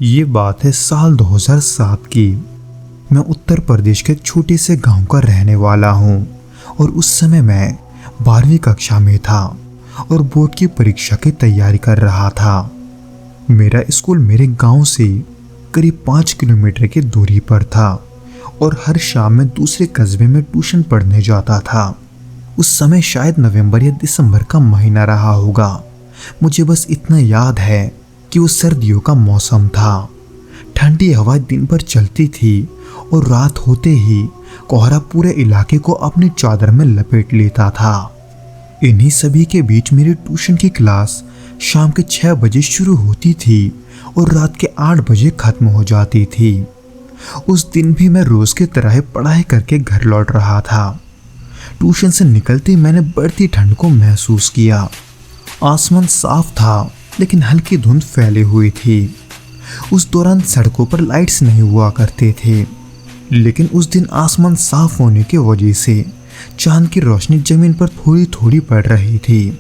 ये बात है साल 2007 की। मैं उत्तर प्रदेश के एक छोटे से गांव का रहने वाला हूँ और उस समय मैं 12वीं कक्षा में था और बोर्ड की परीक्षा की तैयारी कर रहा था। मेरा स्कूल मेरे गांव से करीब 5 किलोमीटर की दूरी पर था और हर शाम मैं दूसरे कस्बे में ट्यूशन पढ़ने जाता था। उस समय शायद नवंबर या दिसंबर का महीना रहा होगा। मुझे बस इतना याद है कि वो सर्दियों का मौसम था। ठंडी हवा दिन भर चलती थी और रात होते ही कोहरा पूरे इलाके को अपनी चादर में लपेट लेता था। इन्हीं सभी के बीच मेरी ट्यूशन की क्लास शाम के 6 बजे शुरू होती थी और रात के 8 बजे खत्म हो जाती थी। उस दिन भी मैं रोज की तरह पढ़ाई करके घर लौट रहा था। ट्यूशन से निकलते ही मैंने बढ़ती ठंड को महसूस किया। आसमान साफ था लेकिन हल्की धुंध फैली हुई थी। उस दौरान सड़कों पर लाइट्स नहीं हुआ करते थे, लेकिन उस दिन आसमान साफ होने की वजह से चांद की रोशनी जमीन पर थोड़ी थोड़ी पड़ रही थी।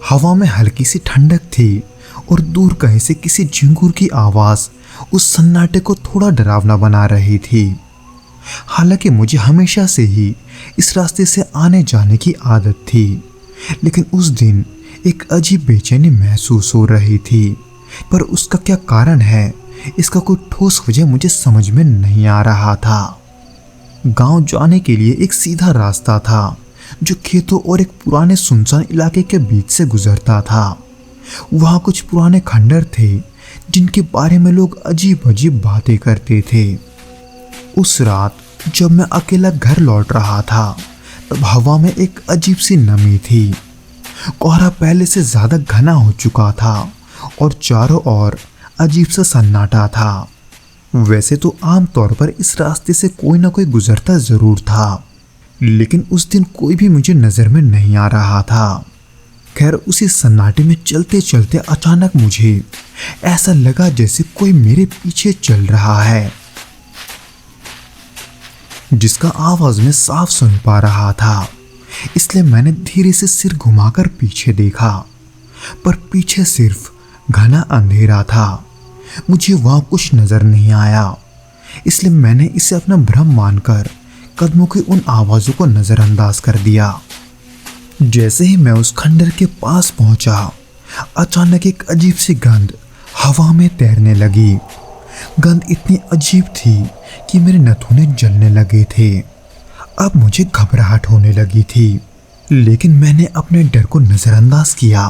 हवा में हल्की सी ठंडक थी और दूर कहीं से किसी झिंगुर की आवाज उस सन्नाटे को थोड़ा डरावना बना रही थी। हालांकि मुझे हमेशा से ही इस रास्ते से आने जाने की आदत थी, लेकिन उस दिन एक अजीब बेचैनी महसूस हो रही थी। पर उसका क्या कारण है, इसका कोई ठोस वजह मुझे समझ में नहीं आ रहा था। गांव जाने के लिए एक सीधा रास्ता था जो खेतों और एक पुराने सुनसान इलाके के बीच से गुजरता था। वहां कुछ पुराने खंडर थे जिनके बारे में लोग अजीब अजीब बातें करते थे। उस रात जब मैं अकेला घर लौट रहा था तब हवा में एक अजीब सी नमी थी। कोहरा पहले से ज्यादा घना हो चुका था और चारों ओर अजीब सा सन्नाटा था। वैसे तो आमतौर पर इस रास्ते से कोई ना कोई गुजरता जरूर था, लेकिन उस दिन कोई भी मुझे नजर में नहीं आ रहा था। खैर, उसी सन्नाटे में चलते चलते अचानक मुझे ऐसा लगा जैसे कोई मेरे पीछे चल रहा है, जिसका आवाज मैं साफ सुन पा रहा था। इसलिए मैंने धीरे से सिर घुमाकर पीछे देखा, पर पीछे सिर्फ घना अंधेरा था। मुझे वहां कुछ नजर नहीं आया, इसलिए मैंने इसे अपना भ्रम मानकर कदमों की उन आवाजों को नजरअंदाज कर दिया। जैसे ही मैं उस खंडर के पास पहुंचा, अचानक एक अजीब सी गंध हवा में तैरने लगी। गंध इतनी अजीब थी कि मेरे नथुने जलने लगे थे। अब मुझे घबराहट होने लगी थी, लेकिन मैंने अपने डर को नजरअंदाज किया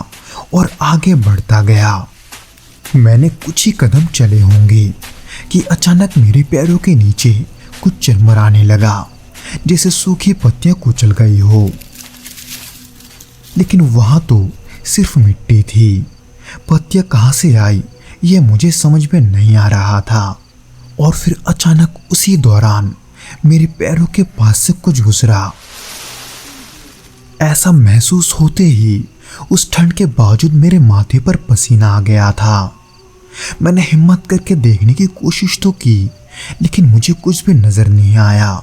और आगे बढ़ता गया। मैंने कुछ ही कदम चले होंगे कि अचानक मेरे पैरों के नीचे कुछ चरमराने लगा, जैसे सूखी पत्तियां कुचल गई हो। लेकिन वहां तो सिर्फ मिट्टी थी। पत्तियां कहां से आई यह मुझे समझ में नहीं आ रहा था। और फिर अचानक उसी दौरान मेरे पैरों के पास से कुछ गुजरा। ऐसा महसूस होते ही उस ठंड के बावजूद मेरे माथे पर पसीना आ गया था। मैंने हिम्मत करके देखने की कोशिश तो की, लेकिन मुझे कुछ भी नजर नहीं आया।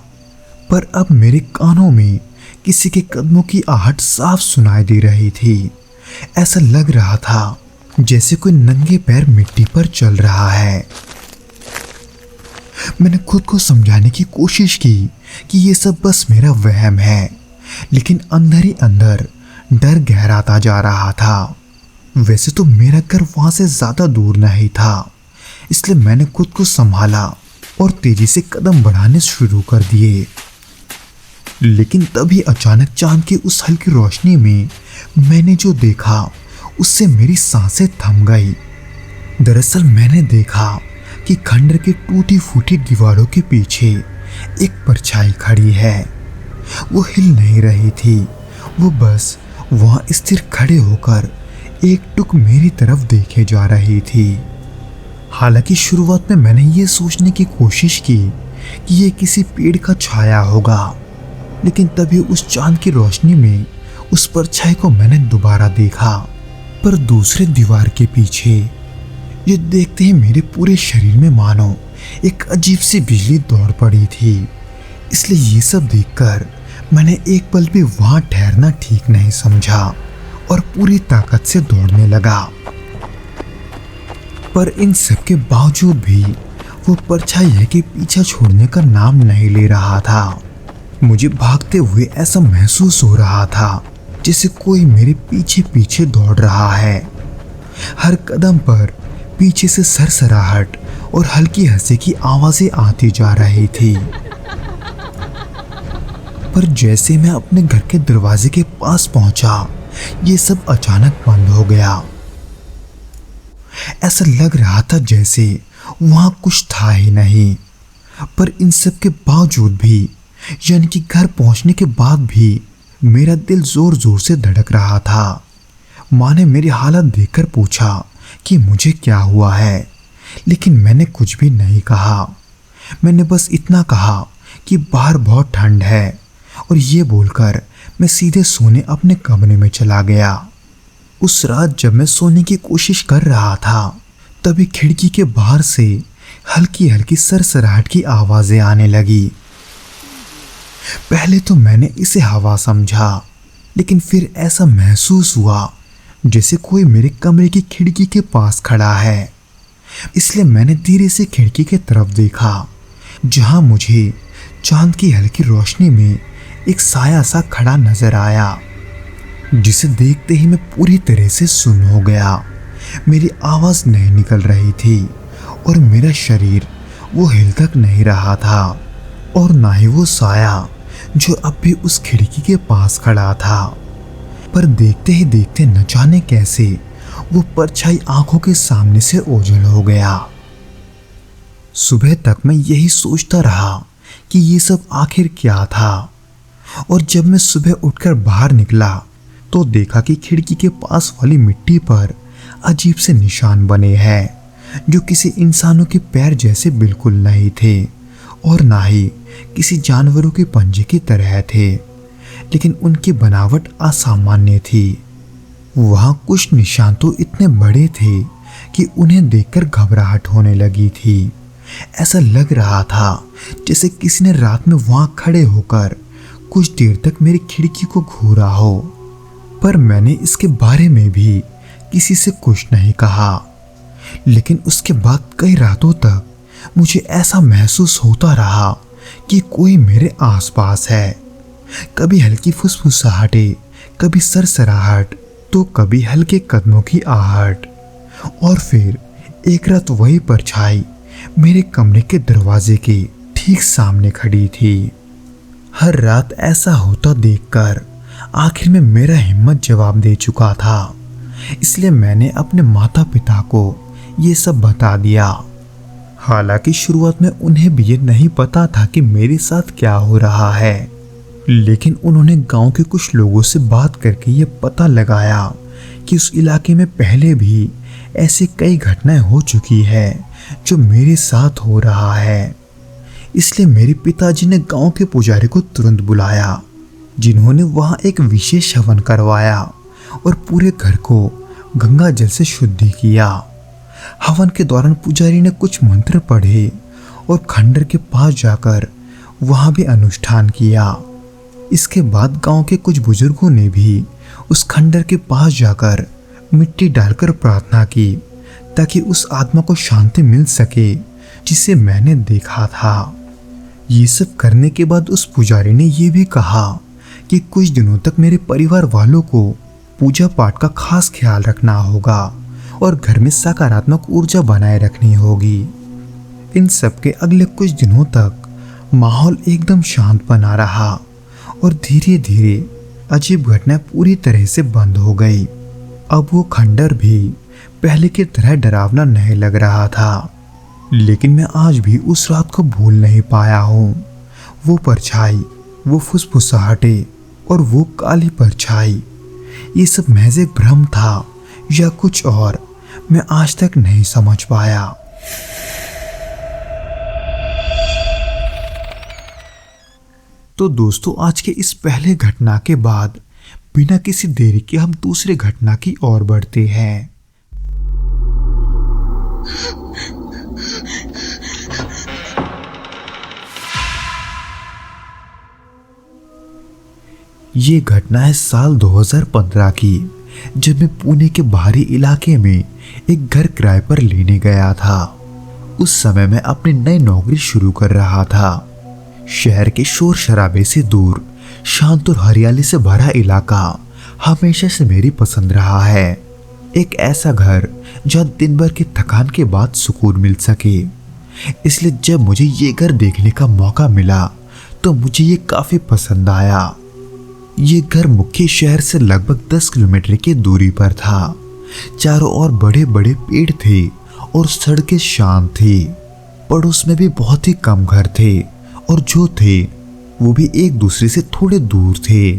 पर अब मेरे कानों में किसी के कदमों की आहट साफ सुनाई दे रही थी। ऐसा लग रहा था जैसे कोई नंगे पैर मिट्टी पर चल रहा है। मैंने खुद को समझाने की कोशिश की कि ये सब बस मेरा वहम है, लेकिन अंदर ही अंदर डर गहराता जा रहा था। वैसे तो मेरा घर वहां से ज्यादा दूर नहीं था, इसलिए मैंने खुद को संभाला और तेजी से कदम बढ़ाने शुरू कर दिए। लेकिन तभी अचानक चांद की उस हल्की रोशनी में मैंने जो देखा उससे मेरी सांसें थम गई। दरअसल मैंने देखा कि खंडर की टूटी फूटी दीवारों के पीछे एक परछाई खड़ी है। वो हिल नहीं रही थी, वो बस वहां स्थिर खड़े होकर एक टुक मेरी तरफ देखे जा रही थी। हालांकि शुरुआत में मैंने ये सोचने की कोशिश की कि ये किसी पेड़ का छाया होगा, लेकिन तभी उस चांद की रोशनी में उस परछाई को मैंने दोबारा देखा, पर दूसरे दीवार के पीछे। ये देखते ही मेरे पूरे शरीर में मानो एक अजीब सी बिजली दौड़ पड़ी थी। इसलिए ये सब देखकर मैंने एक पल भी वहां ठहरना ठीक नहीं समझा और पूरी ताकत से दौड़ने लगा। पर इन सब के बावजूद भी वो परछाई है कि पीछा छोड़ने का नाम नहीं ले रहा था। मुझे भागते हुए ऐसा महसूस हो रहा था जैसे कोई मेरे पीछे पीछे दौड़ रहा है। हर कदम पर पीछे से सरसराहट और हल्की हंसी की आवाजें आती जा रही थी। पर जैसे मैं अपने घर के दरवाजे के पास पहुंचा, ये सब अचानक बंद हो गया। ऐसा लग रहा था जैसे वहां कुछ था ही नहीं। पर इन सब के बावजूद भी, यानी कि घर पहुंचने के बाद भी, मेरा दिल जोर जोर से धड़क रहा था। माँ ने मेरी हालत देखकर पूछा कि मुझे क्या हुआ है, लेकिन मैंने कुछ भी नहीं कहा। मैंने बस इतना कहा कि बाहर बहुत ठंड है, और ये बोलकर मैं सीधे सोने अपने कमरे में चला गया। उस रात जब मैं सोने की कोशिश कर रहा था, तभी खिड़की के बाहर से हल्की हल्की सरसराहट की आवाजें आने लगी। पहले तो मैंने इसे हवा समझा, लेकिन फिर ऐसा महसूस हुआ जैसे कोई मेरे कमरे की खिड़की के पास खड़ा है। इसलिए मैंने धीरे से खिड़की की तरफ देखा, जहां मुझे चांद की हल्की रोशनी में एक साया सा खड़ा नजर आया, जिसे देखते ही मैं पूरी तरह से सुन्न हो गया। मेरी आवाज नहीं निकल रही थी और मेरा शरीर वो हिल तक नहीं रहा था, और ना ही वो साया जो अब भी उस खिड़की के पास खड़ा था। पर देखते ही देखते न जाने कैसे वो परछाई आंखों के सामने से ओझल हो गया। सुबह तक मैं यही सोचता रहा कि ये सब आखिर क्या था, और जब मैं सुबह उठकर बाहर निकला तो देखा कि खिड़की के पास वाली मिट्टी पर अजीब से निशान बने हैं, जो किसी इंसानों के पैर जैसे बिल्कुल नहीं थे और ना ही किसी जानवरों के पंजे की तरह थे, लेकिन उनकी बनावट असामान्य थी। वहां कुछ निशान तो इतने बड़े थे कि उन्हें देखकर घबराहट होने लगी थी। ऐसा लग रहा था जैसे किसी ने रात में वहां खड़े होकर कुछ देर तक मेरी खिड़की को घूरा हो। पर मैंने इसके बारे में भी किसी से कुछ नहीं कहा। लेकिन उसके बाद कई रातों तक मुझे ऐसा महसूस होता रहा कि कोई मेरे आसपास है। कभी हल्की फुसफुसाहटें, कभी सरसराहट, तो कभी हल्के कदमों की आहट, और फिर एक रात वही परछाई मेरे कमरे के दरवाजे के ठीक सामने खड़ी थी। हर रात ऐसा होता देखकर आखिर में मेरा हिम्मत जवाब दे चुका था, इसलिए मैंने अपने माता पिता को ये सब बता दिया। हालांकि शुरुआत में उन्हें भी ये नहीं पता था कि मेरे साथ क्या हो रहा है, लेकिन उन्होंने गांव के कुछ लोगों से बात करके ये पता लगाया कि उस इलाके में पहले भी ऐसी कई घटनाएं हो चुकी है जो मेरे साथ हो रहा है। इसलिए मेरे पिताजी ने गांव के पुजारी को तुरंत बुलाया, जिन्होंने वहां एक विशेष हवन करवाया और पूरे घर को गंगा जल से शुद्धि किया। हवन के दौरान पुजारी ने कुछ मंत्र पढ़े और खंडर के पास जाकर वहां भी अनुष्ठान किया। इसके बाद गांव के कुछ बुजुर्गों ने भी उस खंडर के पास जाकर मिट्टी डालकर प्रार्थना की, ताकि उस आत्मा को शांति मिल सके जिसे मैंने देखा था। ये सब करने के बाद उस पुजारी ने यह भी कहा कि कुछ दिनों तक मेरे परिवार वालों को पूजा पाठ का खास ख्याल रखना होगा और घर में सकारात्मक ऊर्जा बनाए रखनी होगी। इन सब के अगले कुछ दिनों तक माहौल एकदम शांत बना रहा और धीरे धीरे अजीब घटनाएं पूरी तरह से बंद हो गई। अब वो खंडर भी पहले की तरह डरावना नहीं लग रहा था, लेकिन मैं आज भी उस रात को भूल नहीं पाया हूँ। वो परछाई, वो फुसफुसाहटें और वो काली परछाई, ये सब महज एक भ्रम था या कुछ और, मैं आज तक नहीं समझ पाया। तो दोस्तों, आज के इस पहले घटना के बाद बिना किसी देरी के हम दूसरे घटना की ओर बढ़ते हैं। ये घटना है साल 2015 की, जब मैं पुणे के बाहरी इलाके में एक घर किराए पर लेने गया था। उस समय मैं अपनी नई नौकरी शुरू कर रहा था। शहर के शोर शराबे से दूर शांत और हरियाली से भरा इलाका हमेशा से मेरी पसंद रहा है। एक ऐसा घर जहाँ दिन भर की थकान के बाद सुकून मिल सके। इसलिए जब मुझे ये घर देखने का मौका मिला तो मुझे ये काफी पसंद आया। ये घर मुख्य शहर से लगभग 10 किलोमीटर की दूरी पर था। चारों ओर बड़े बड़े पेड़ थे और सड़कें शांत थी। पड़ोस में भी बहुत ही कम घर थे और जो थे वो भी एक दूसरे से थोड़े दूर थे।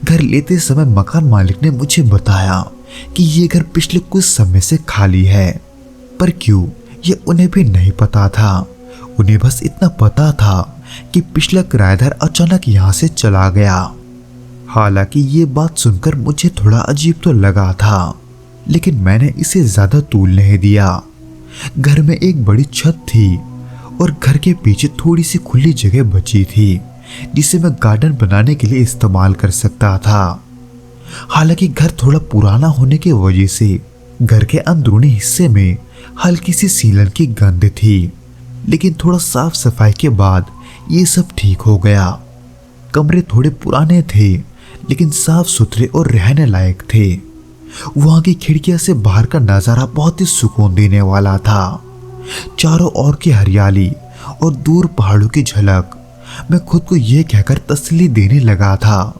घर लेते समय मकान मालिक ने मुझे बताया कि ये घर पिछले कुछ समय से खाली है, पर क्यों ये उन्हें भी नहीं पता था। उन्हें बस इतना पता था कि पिछला किराएदार अचानक यहाँ से चला गया। हालांकि ये बात सुनकर मुझे थोड़ा अजीब तो लगा था, लेकिन मैंने इसे ज्यादा तूल नहीं दिया। घर में एक बड़ी छत थी और घर के पीछे थोड़ी सी खुली जगह बची थी जिसे मैं गार्डन बनाने के लिए इस्तेमाल कर सकता था। हालांकि घर थोड़ा पुराना होने की वजह से घर के अंदरूनी हिस्से में हल्की सी सीलन की गंध थी, लेकिन थोड़ा साफ सफाई के बाद ये सब ठीक हो गया। कमरे थोड़े पुराने थे लेकिन साफ सुथरे और रहने लायक थे। वहां की खिड़कियां से बाहर का नजारा बहुत ही सुकून देने वाला था। चारों ओर की हरियाली और दूर पहाड़ों की झलक। मैं खुद को यह कहकर तसल्ली देने लगा था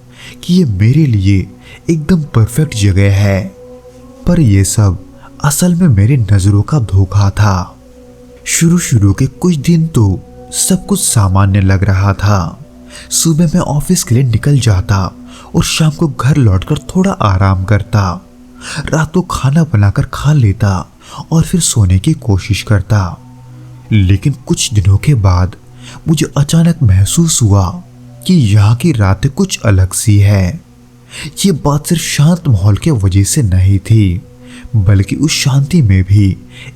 कि ये मेरे लिए एकदम परफेक्ट जगह है। पर यह सब असल में मेरी नजरों का धोखा था। शुरू के कुछ दिन तो सब कुछ सामान्य लग रहा था। सुबह मैं ऑफिस के लिए निकल जाता और शाम को घर लौटकर थोड़ा आराम करता। रात को खाना बनाकर खा लेता और फिर सोने की कोशिश करता। लेकिन कुछ दिनों के बाद मुझे अचानक महसूस हुआ कि यहाँ की रातें कुछ अलग सी है। ये बात सिर्फ शांत माहौल के वजह से नहीं थी, बल्कि उस शांति में भी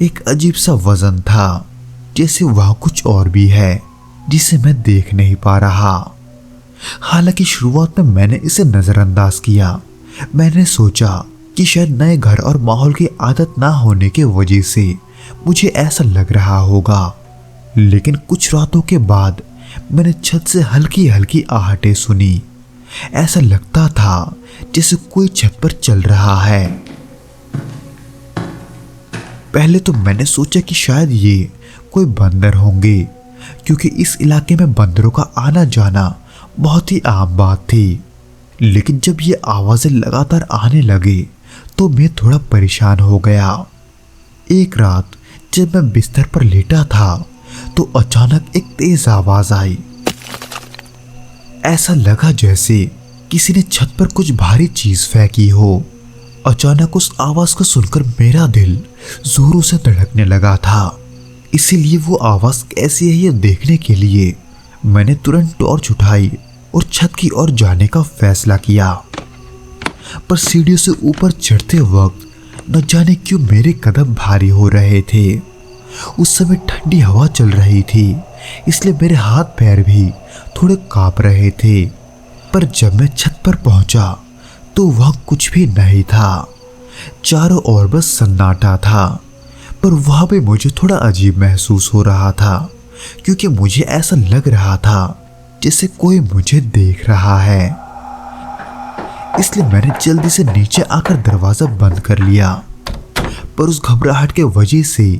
एक अजीब सा वजन था, जैसे वहाँ कुछ और भी है जिसे मैं देख नहीं पा रहा। हालांकि शुरुआत में मैंने इसे नजरअंदाज किया। मैंने सोचा कि शायद नए घर और माहौल की आदत ना होने की वजह से मुझे ऐसा लग रहा होगा। लेकिन कुछ रातों के बाद मैंने छत से हल्की हल्की आहटें सुनी। ऐसा लगता था जैसे कोई छत पर चल रहा है। पहले तो मैंने सोचा कि शायद ये कोई बंदर होंगे, क्योंकि इस इलाके में बंदरों का आना जाना बहुत ही आम बात थी। लेकिन जब ये आवाजें लगातार आने लगे तो मैं थोड़ा परेशान हो गया। एक रात जब मैं बिस्तर पर लेटा था तो अचानक एक तेज आवाज आई। ऐसा लगा जैसे किसी ने छत पर कुछ भारी चीज फेंकी हो। अचानक उस आवाज को सुनकर मेरा दिल जोरों से धड़कने लगा था। इसीलिए वो आवाज कैसी है ये देखने के लिए मैंने तुरंत टॉर्च उठाई और छत की ओर जाने का फैसला किया। पर सीढ़ियों से ऊपर चढ़ते वक्त न जाने क्यों मेरे कदम भारी हो रहे थे। उस समय ठंडी हवा चल रही थी, इसलिए मेरे हाथ पैर भी थोड़े कांप रहे थे। पर जब मैं छत पर पहुंचा तो वहां कुछ भी नहीं था। चारों ओर बस सन्नाटा था। पर वहां भी मुझे थोड़ा अजीब महसूस हो रहा था, क्योंकि मुझे ऐसा लग रहा था जैसे कोई मुझे देख रहा है। इसलिए मैंने जल्दी से नीचे आकर दरवाजा बंद कर लिया। पर उस घबराहट के वजह से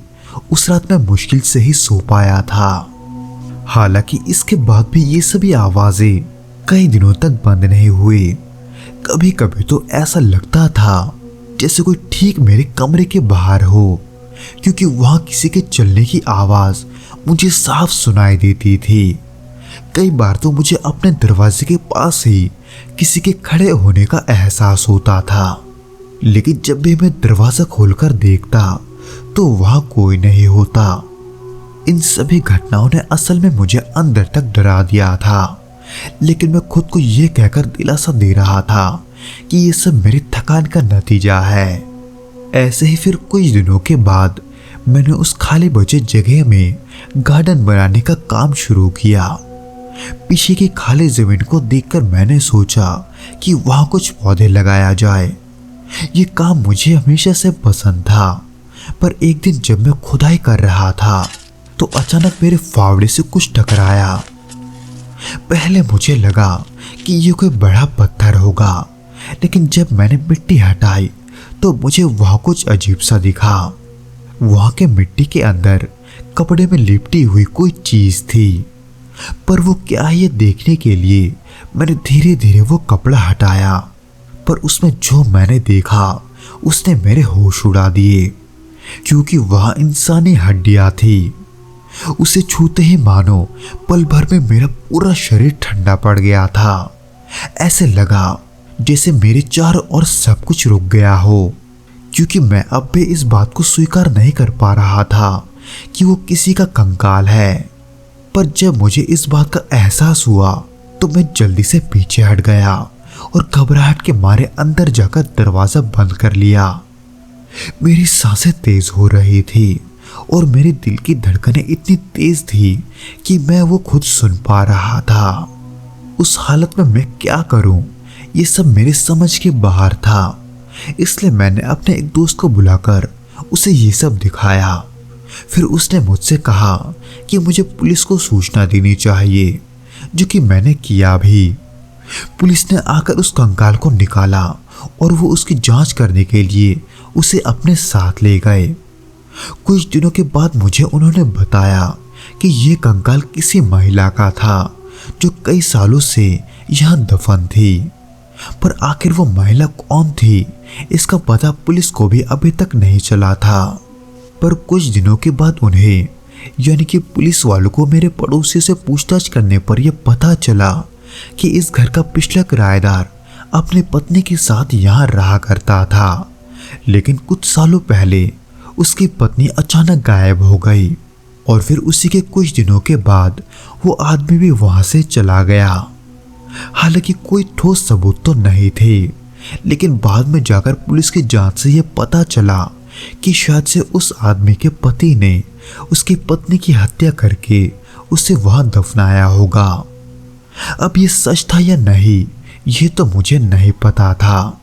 उस रात मैं मुश्किल से ही सो पाया था। हालांकि इसके बाद भी ये सभी आवाजें कई दिनों तक बंद नहीं हुई। कभी कभी तो ऐसा लगता था जैसे कोई ठीक मेरे कमरे के बाहर हो, क्योंकि वहां किसी के चलने की आवाज मुझे साफ सुनाई देती थी। कई बार तो मुझे अपने दरवाजे के पास ही किसी के खड़े होने का एहसास होता था। लेकिन जब भी मैं दरवाजा खोलकर देखता तो वहां कोई नहीं होता। इन सभी घटनाओं ने असल में मुझे अंदर तक डरा दिया था, लेकिन मैं खुद को यह कहकर दिलासा दे रहा था कि ये सब मेरी थकान का नतीजा है। ऐसे ही फिर कुछ दिनों के बाद मैंने उस खाली बचे जगह में गार्डन बनाने का काम शुरू किया। पीछे की खाली जमीन को देखकर मैंने सोचा कि वहां कुछ पौधे लगाया जाए। ये काम मुझे हमेशा से पसंद था, पर एक दिन जब मैं खुदाई कर रहा था तो अचानक मेरे फावड़े से कुछ टकराया। पहले मुझे लगा कि ये कोई बड़ा पत्थर होगा, लेकिन जब मैंने मिट्टी हटाई तो मुझे वहां कुछ अजीब सा दिखा। वहां के मिट्टी के अंदर कपड़े में लिपटी हुई कोई चीज थी, पर वो क्या है ये देखने के लिए मैंने धीरे धीरे वो कपड़ा हटाया, पर उसमें जो मैंने देखा उसने मेरे होश उड़ा दिए, क्योंकि वह इंसानी हड्डियां थी। उसे छूते ही मानो पल भर में मेरा पूरा शरीर ठंडा पड़ गया था। ऐसे लगा जैसे मेरे चारों ओर सब कुछ रुक गया हो, क्योंकि मैं अब भी इस बात को स्वीकार नहीं कर पा रहा था कि वो किसी का कंकाल है। पर जब मुझे इस बात का एहसास हुआ तो मैं जल्दी से पीछे हट गया और घबराहट के मारे अंदर जाकर दरवाजा बंद कर लिया। मेरी सांसें तेज हो रही थी और मेरे दिल की धड़कनें इतनी तेज थी कि मैं वो खुद सुन पा रहा था। उस हालत में मैं क्या करूं, ये सब मेरे समझ के बाहर था। इसलिए मैंने अपने एक दोस्त को बुलाकर उसे ये सब दिखाया। फिर उसने मुझसे कहा कि मुझे पुलिस को सूचना देनी चाहिए, जो कि मैंने किया भी। पुलिस ने आकर उस कंकाल को निकाला और वो उसकी जांच करने के लिए उसे अपने साथ ले गए। कुछ दिनों के बाद मुझे उन्होंने बताया कि ये कंकाल किसी महिला का था जो कई सालों से यहाँ दफन थी, पर आखिर वो महिला कौन थी इसका पता पुलिस को भी अभी तक नहीं चला था। पर कुछ दिनों के बाद उन्हें, यानी कि पुलिस वालों को, मेरे पड़ोसी से पूछताछ करने पर यह पता चला कि इस घर का पिछला किराएदार अपनी पत्नी के साथ यहाँ रहा करता था, लेकिन कुछ सालों पहले उसकी पत्नी अचानक गायब हो गई और फिर उसी के कुछ दिनों के बाद वो आदमी भी वहां से चला गया। हालांकि कोई ठोस सबूत तो नहीं थे, लेकिन बाद में जाकर पुलिस की जांच से यह पता चला कि शायद से उस आदमी के पति ने उसकी पत्नी की हत्या करके उसे वहां दफनाया होगा। अब ये सच था या नहीं ये तो मुझे नहीं पता था,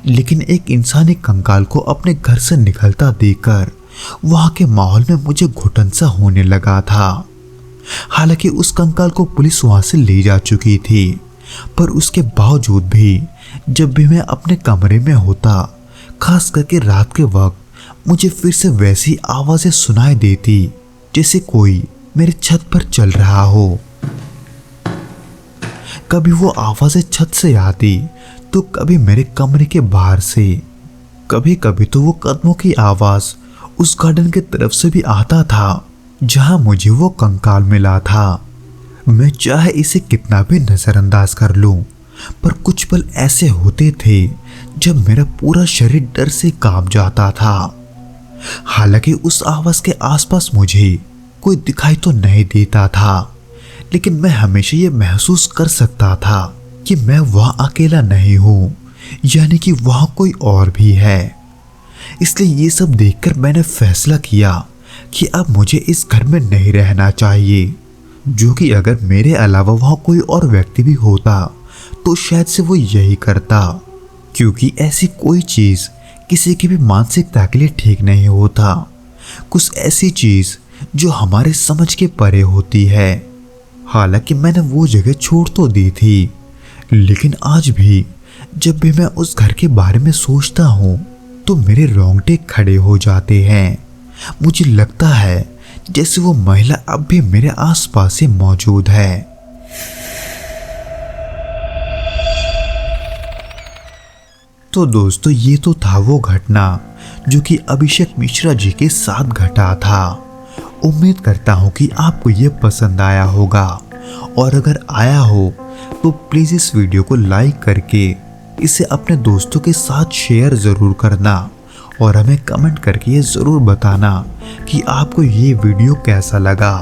लेकिन एक इंसानी कंकाल को अपने घर से निकलता देखकर वहां के माहौल में मुझे घुटन सा होने लगा था। हालांकि उस कंकाल को पुलिस वहां से ले जा चुकी थी, पर उसके बावजूद भी जब भी मैं अपने कमरे में होता, खास करके रात के वक्त, मुझे फिर से वैसी आवाजें सुनाई देती जैसे कोई मेरे छत पर चल रहा हो। कभी वो आवाजें छत से आती तो कभी मेरे कमरे के बाहर से, कभी कभी तो वो कदमों की आवाज उस गार्डन के तरफ से भी आता था जहां मुझे वो कंकाल मिला था। मैं चाहे इसे कितना भी नजरअंदाज कर लूं, पर कुछ पल ऐसे होते थे जब मेरा पूरा शरीर डर से कांप जाता था। हालांकि उस आवाज के आसपास मुझे कोई दिखाई तो नहीं देता था, लेकिन मैं हमेशा ये महसूस कर सकता था कि मैं वहां अकेला नहीं हूं, यानी कि वहां कोई और भी है। इसलिए ये सब देखकर मैंने फैसला किया कि अब मुझे इस घर में नहीं रहना चाहिए, जो कि अगर मेरे अलावा वहां कोई और व्यक्ति भी होता तो शायद से वो यही करता, क्योंकि ऐसी कोई चीज किसी की भी मानसिकता के लिए ठीक नहीं होता। कुछ ऐसी चीज जो हमारे समझ के परे होती है। हालांकि मैंने वो जगह छोड़ तो दी थी, लेकिन आज भी जब भी मैं उस घर के बारे में सोचता हूँ तो मेरे रोंगटे खड़े हो जाते हैं। मुझे लगता है जैसे वो महिला अब भी मेरे आसपास ही मौजूद है। तो दोस्तों, ये तो था वो घटना जो कि अभिषेक मिश्रा जी के साथ घटा था। उम्मीद करता हूँ कि आपको ये पसंद आया होगा, और अगर आया हो तो प्लीज़ इस वीडियो को लाइक करके इसे अपने दोस्तों के साथ शेयर ज़रूर करना, और हमें कमेंट करके ये ज़रूर बताना कि आपको ये वीडियो कैसा लगा।